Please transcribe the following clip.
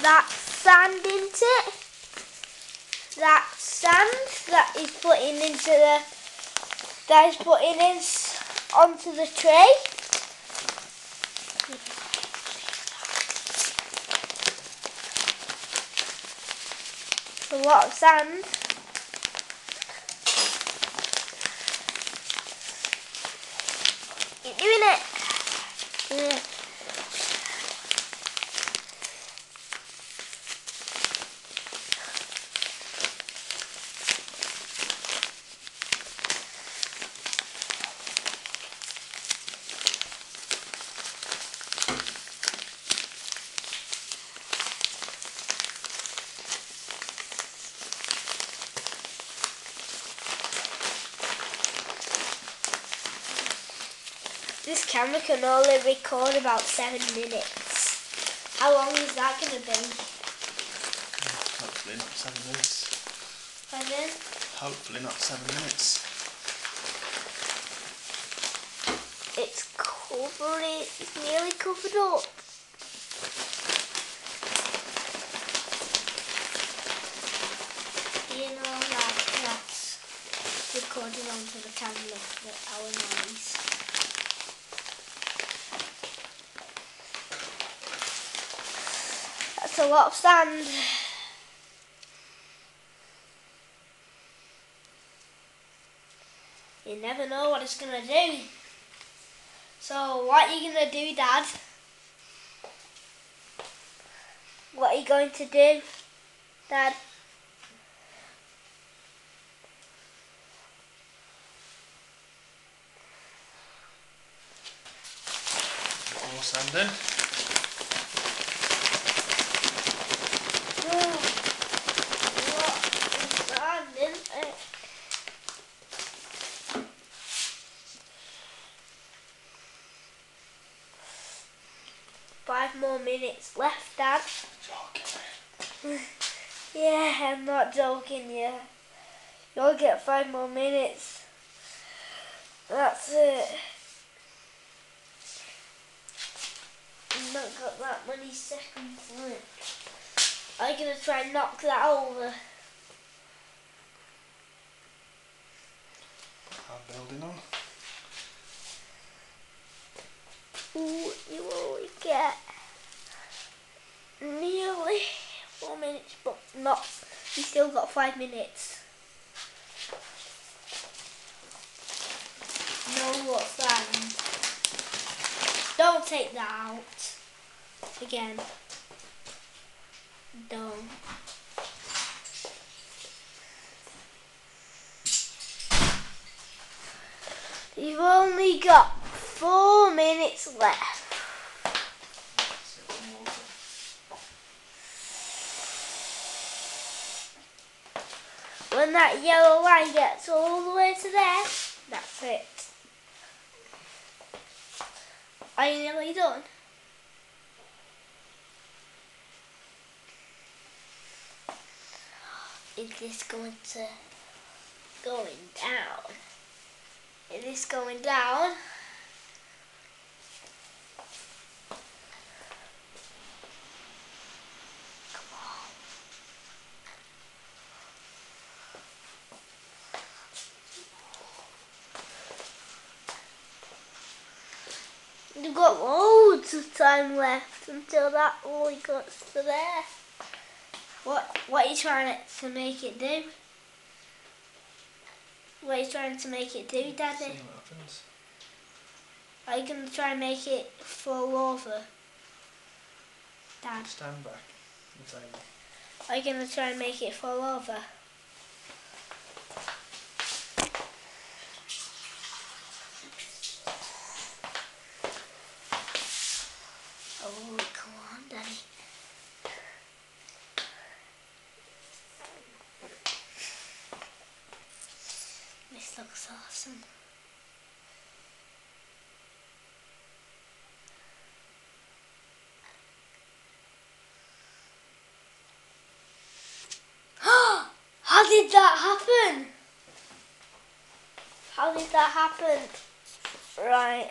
that sand into it. That sand that he's putting onto the tray. A lot of sand. You're doing it. Yeah. This camera can only record about 7 minutes. How long is that going to be? Hopefully not 7 minutes. Pardon? Hopefully not 7 minutes. It's nearly covered up. You know that's recording onto the camera for our noise. That's a lot of sand. You never know what it's going to do. So what are you going to do, Dad? What are you going to do, Dad? More sand in. Sand in. 5 more minutes left, Dad. Joking. Yeah, I'm not joking, yeah. You'll get 5 more minutes. That's it. I've not got that many seconds left. I'm going to try and knock that over. I'm building on. Ooh, you only get nearly 4 minutes, but not. You still got 5 minutes. No more sand. Don't take that out. Again. Don't. You've only got 4 minutes left. When that yellow line gets all the way to there, that's it. Are you nearly done? Is this going down? Is this going down? Come on. You've got loads of time left until that only gets to there. What are you trying to make it do? What are you trying to make it do, Daddy? See what happens. Are you going to try and make it fall over? Dad? Stand back and table. Are you going to try and make it fall over? Oh, come on, Daddy. This looks awesome. How did that happen? How did that happen? Right.